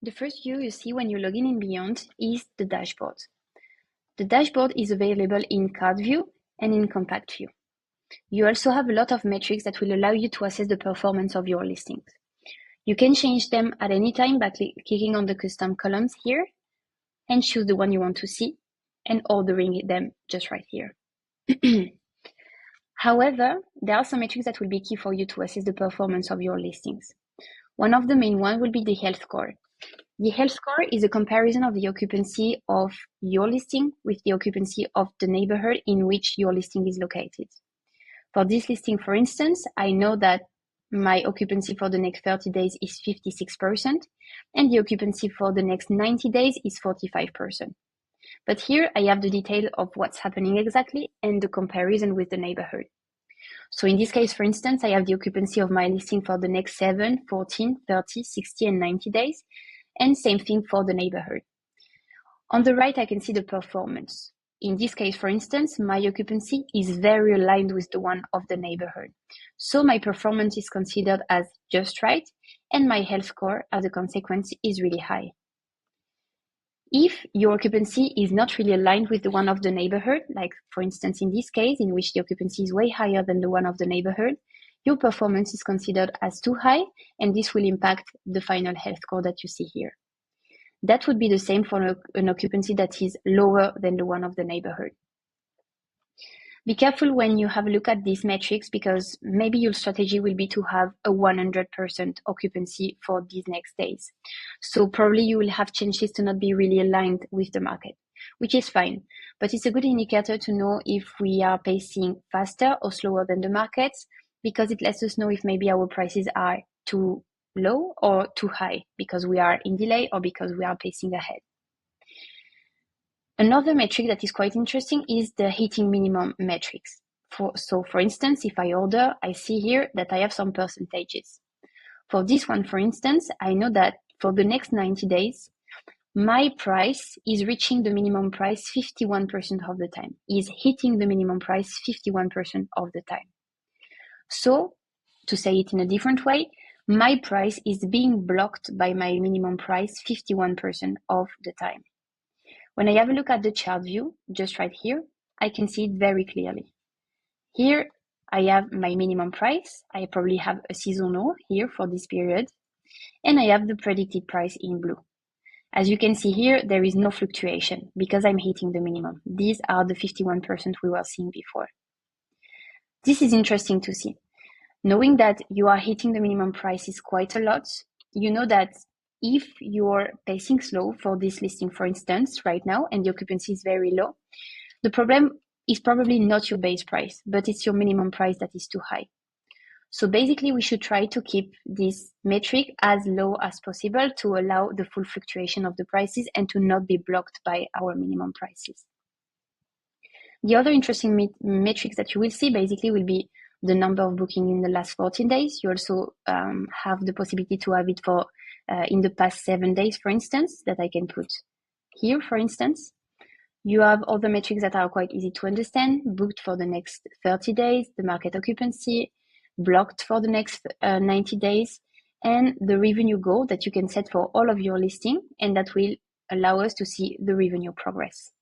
The first view you see when you log in Beyond is the dashboard. The dashboard is available in card view and in compact view. You also have a lot of metrics that will allow you to assess the performance of your listings. You can change them at any time by clicking on the custom columns here and choose the one you want to see and ordering them just right here. However, there are some metrics that will be key for you to assess the performance of your listings. One of the main ones will be the health score. The health score is a comparison of the occupancy of your listing with the occupancy of the neighborhood in which your listing is located. For this listing, for instance, I know that my occupancy for the next 30 days is 56%, and the occupancy for the next 90 days is 45%. But here I have the detail of what's happening exactly and the comparison with the neighborhood. So in this case, for instance, I have the occupancy of my listing for the next 7, 14, 30, 60, and 90 days, and same thing for the neighborhood. On the right, I can see the performance. In this case, for instance, my occupancy is very aligned with the one of the neighborhood. So my performance is considered as just right, and my health score, as a consequence, is really high. If your occupancy is not really aligned with the one of the neighborhood, like for instance in this case, in which the occupancy is way higher than the one of the neighborhood, your performance is considered as too high, and this will impact the final health score that you see here. That would be the same for an occupancy that is lower than the one of the neighborhood. Be careful when you have a look at these metrics, because maybe your strategy will be to have a 100% occupancy for these next days. So probably you will have chances to not be really aligned with the market, which is fine. But it's a good indicator to know if we are pacing faster or slower than the markets, because it lets us know if maybe our prices are too low or too high because we are in delay or because we are pacing ahead. Another metric that is quite interesting is the hitting minimum metrics. So for instance, if I order, I see here that I have some percentages. For this one, for instance, I know that for the next 90 days, my price is reaching the minimum price 51% of the time, is hitting the minimum price 51% of the time. So to say it in a different way, my price is being blocked by my minimum price 51% of the time. When I have a look at the chart view, just right here, I can see it very clearly. Here, I have my minimum price. I probably have a seasonal here for this period, and I have the predicted price in blue. As you can see here, there is no fluctuation because I'm hitting the minimum. These are the 51% we were seeing before. This is interesting to see. Knowing that you are hitting the minimum prices quite a lot, you know that if you're pacing slow for this listing, for instance, right now, and the occupancy is very low, the problem is probably not your base price, but it's your minimum price that is too high. So basically, we should try to keep this metric as low as possible to allow the full fluctuation of the prices and to not be blocked by our minimum prices. The other interesting metrics that you will see basically will be the number of bookings in the last 14 days. You also have the possibility to have it for in the past 7 days, for instance, that I can put here, for instance. You have other metrics that are quite easy to understand: booked for the next 30 days, the market occupancy, blocked for the next 90 days, and the revenue goal that you can set for all of your listing, and that will allow us to see the revenue progress.